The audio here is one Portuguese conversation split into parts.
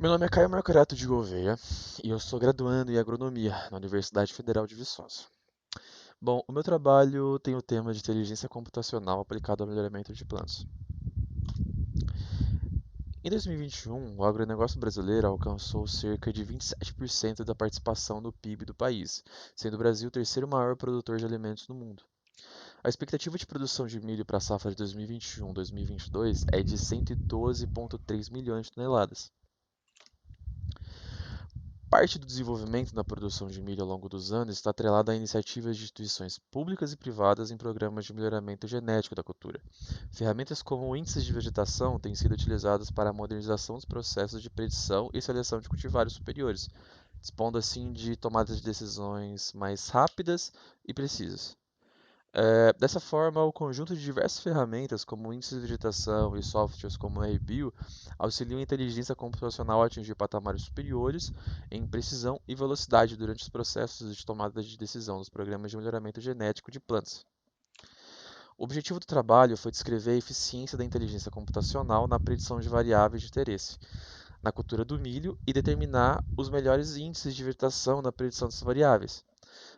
Meu nome é Caio Marcorato de Gouveia e eu sou graduando em agronomia na Universidade Federal de Viçosa. Bom, o meu trabalho tem o tema de inteligência computacional aplicada ao melhoramento de plantas. Em 2021, o agronegócio brasileiro alcançou cerca de 27% da participação no PIB do país, sendo o Brasil o terceiro maior produtor de alimentos no mundo. A expectativa de produção de milho para a safra de 2021-2022 é de 112,3 milhões de toneladas. Parte do desenvolvimento na produção de milho ao longo dos anos está atrelada a iniciativas de instituições públicas e privadas em programas de melhoramento genético da cultura. Ferramentas como índices de vegetação têm sido utilizadas para a modernização dos processos de predição e seleção de cultivares superiores, dispondo assim de tomadas de decisões mais rápidas e precisas. Dessa forma, o conjunto de diversas ferramentas, como índices de vegetação e softwares como o RBio, auxiliam a inteligência computacional a atingir patamares superiores em precisão e velocidade durante os processos de tomada de decisão dos programas de melhoramento genético de plantas. O objetivo do trabalho foi descrever a eficiência da inteligência computacional na predição de variáveis de interesse na cultura do milho e determinar os melhores índices de vegetação na predição dessas variáveis.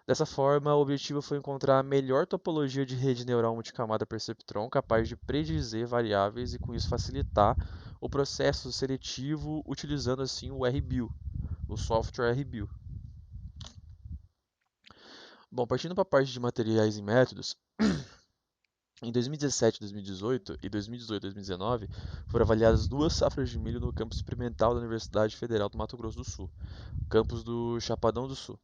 Dessa forma, o objetivo foi encontrar a melhor topologia de rede neural multicamada perceptron capaz de predizer variáveis e com isso facilitar o processo seletivo utilizando assim o RBio, o software RBio. Bom, partindo para a parte de materiais e métodos, em 2017, 2018 e 2018-2019 foram avaliadas duas safras de milho no campus experimental da Universidade Federal do Mato Grosso do Sul, campus do Chapadão do Sul.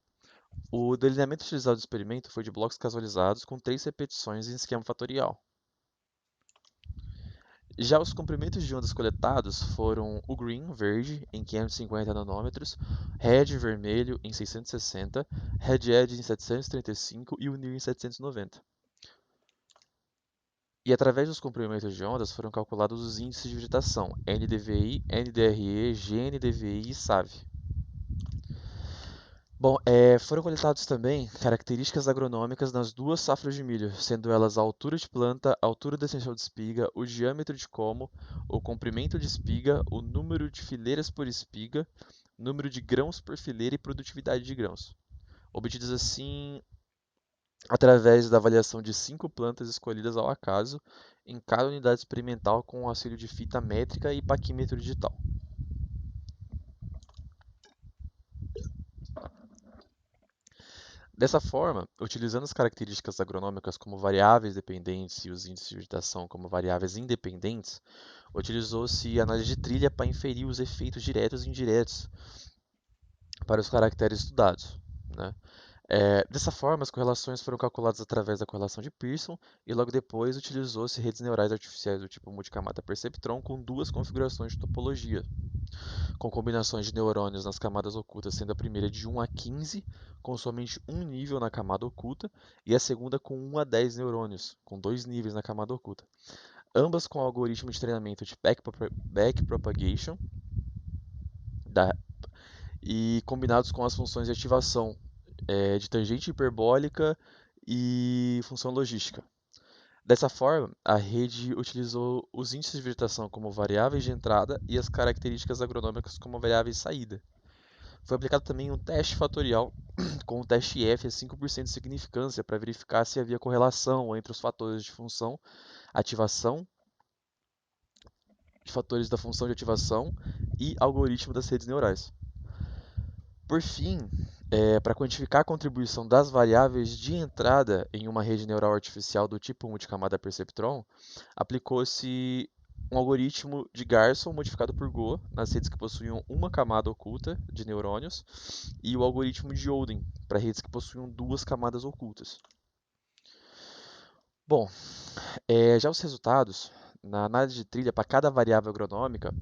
O delineamento utilizado no experimento foi de blocos casualizados com 3 repetições em esquema fatorial. Já os comprimentos de ondas coletados foram o green, verde, em 550 nanômetros, red, vermelho, em 660, red edge em 735 e o near em 790. E através dos comprimentos de ondas foram calculados os índices de vegetação NDVI, NDRE, GNDVI e SAV. Bom, foram coletados também características agronômicas nas duas safras de milho, sendo elas a altura de planta, a altura da extensão de espiga, o diâmetro de como, o comprimento de espiga, o número de fileiras por espiga, número de grãos por fileira e produtividade de grãos, obtidos assim através da avaliação de 5 plantas escolhidas ao acaso em cada unidade experimental com o auxílio de fita métrica e paquímetro digital. Dessa forma, utilizando as características agronômicas como variáveis dependentes e os índices de vegetação como variáveis independentes, utilizou-se análise de trilha para inferir os efeitos diretos e indiretos para os caracteres estudados, né? Dessa forma, as correlações foram calculadas através da correlação de Pearson e logo depois utilizou-se redes neurais artificiais do tipo multicamada perceptron com duas configurações de topologia, com combinações de neurônios nas camadas ocultas, sendo a primeira de 1 a 15, com somente um nível na camada oculta, e a segunda com 1 a 10 neurônios, com dois níveis na camada oculta. Ambas com algoritmo de treinamento de backpropagation e combinados com as funções de ativação de tangente hiperbólica e função logística. Dessa forma, a rede utilizou os índices de vegetação como variáveis de entrada e as características agronômicas como variáveis de saída. Foi aplicado também um teste fatorial com o teste F a 5% de significância para verificar se havia correlação entre os fatores de função ativação, de fatores da função de ativação e algoritmo das redes neurais. Por fim, para quantificar a contribuição das variáveis de entrada em uma rede neural artificial do tipo multicamada perceptron, aplicou-se um algoritmo de Garson modificado por Go nas redes que possuíam uma camada oculta de neurônios e o algoritmo de Youden para redes que possuíam duas camadas ocultas. Bom, já os resultados, na análise de trilha para cada variável agronômica,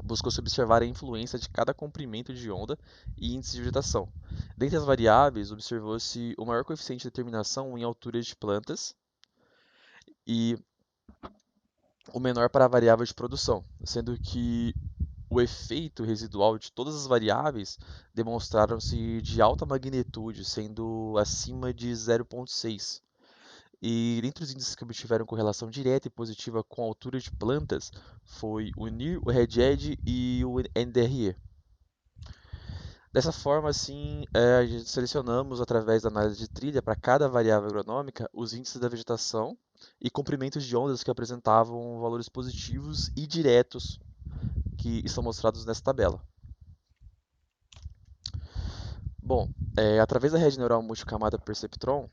buscou-se observar a influência de cada comprimento de onda e índice de vegetação. Dentre as variáveis, observou-se o maior coeficiente de determinação em alturas de plantas e o menor para a variável de produção, sendo que o efeito residual de todas as variáveis demonstraram-se de alta magnitude, sendo acima de 0,6. E entre os índices que obtiveram correlação direta e positiva com a altura de plantas foi o NIR, o REGED e o NDRE. Dessa forma, assim, a gente selecionamos através da análise de trilha para cada variável agronômica os índices da vegetação e comprimentos de ondas que apresentavam valores positivos e diretos que estão mostrados nessa tabela. Bom, através da rede neural multicamada Perceptron,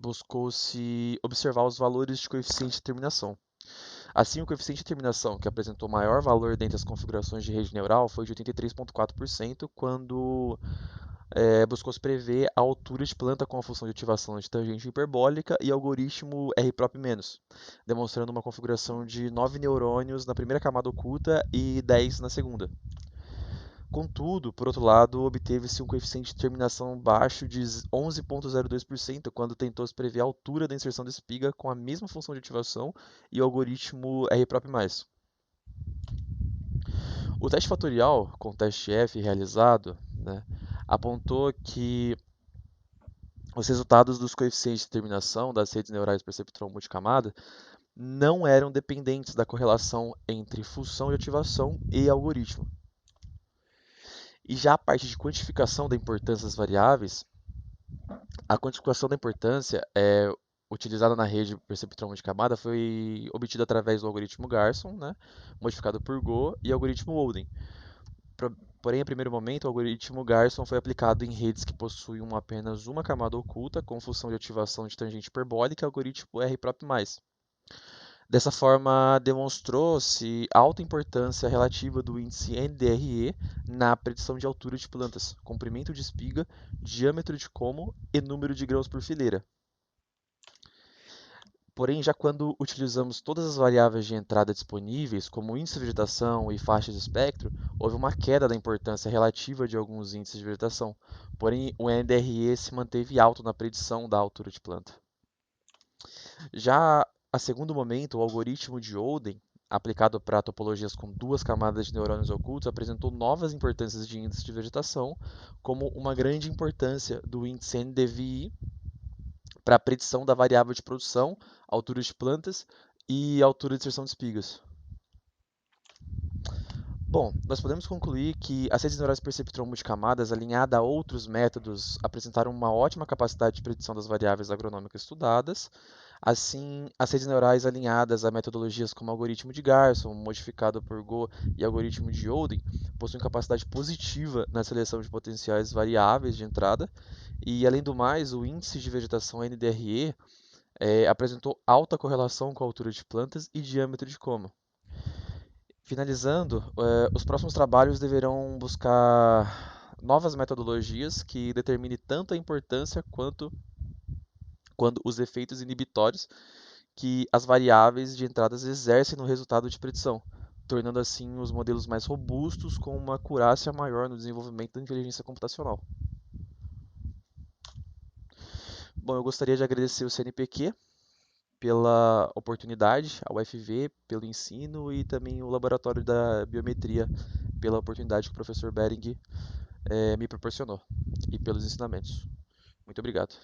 buscou-se observar os valores de coeficiente de terminação. Assim, o coeficiente de terminação que apresentou maior valor dentre as configurações de rede neural foi de 83,4%, quando buscou-se prever a altura de planta com a função de ativação de tangente hiperbólica e algoritmo Rprop-, demonstrando uma configuração de 9 neurônios na primeira camada oculta e 10 na segunda. Contudo, por outro lado, obteve-se um coeficiente de terminação baixo de 11,02% quando tentou-se prever a altura da inserção da espiga com a mesma função de ativação e o algoritmo Rprop+. O teste fatorial, com o teste F realizado, né, apontou que os resultados dos coeficientes de terminação das redes neurais perceptron multicamada não eram dependentes da correlação entre função de ativação e algoritmo. E já a parte de quantificação da importância das variáveis, a quantificação da importância utilizada na rede perceptron multicamada foi obtida através do algoritmo Garson, né, modificado por Go, e algoritmo Walden. Porém, a primeiro momento, o algoritmo Garson foi aplicado em redes que possuíam apenas uma camada oculta, com função de ativação de tangente hiperbólica e algoritmo Rprop+. Dessa forma, demonstrou-se alta importância relativa do índice NDRE na predição de altura de plantas, comprimento de espiga, diâmetro de como e número de grãos por fileira. Porém, já quando utilizamos todas as variáveis de entrada disponíveis, como índice de vegetação e faixa de espectro, houve uma queda da importância relativa de alguns índices de vegetação. Porém, o NDRE se manteve alto na predição da altura de planta. Já a segundo momento, o algoritmo de Olden, aplicado para topologias com duas camadas de neurônios ocultos, apresentou novas importâncias de índice de vegetação, como uma grande importância do índice NDVI para a predição da variável de produção, altura de plantas e altura de inserção de espigas. Bom, nós podemos concluir que as redes neurais perceptron multicamadas, alinhada a outros métodos, apresentaram uma ótima capacidade de predição das variáveis agronômicas estudadas. Assim, as redes neurais alinhadas a metodologias como o algoritmo de Garson, modificado por Go, e algoritmo de Olden, possuem capacidade positiva na seleção de potenciais variáveis de entrada. E, além do mais, o índice de vegetação NDRE apresentou alta correlação com a altura de plantas e diâmetro de coma. Finalizando, os próximos trabalhos deverão buscar novas metodologias que determinem tanto a importância quanto os efeitos inibitórios que as variáveis de entradas exercem no resultado de predição, tornando assim os modelos mais robustos com uma acurácia maior no desenvolvimento da inteligência computacional. Bom, eu gostaria de agradecer o CNPq pela oportunidade, a UFV pelo ensino e também o Laboratório da Biometria pela oportunidade que o professor Bering me proporcionou e pelos ensinamentos. Muito obrigado.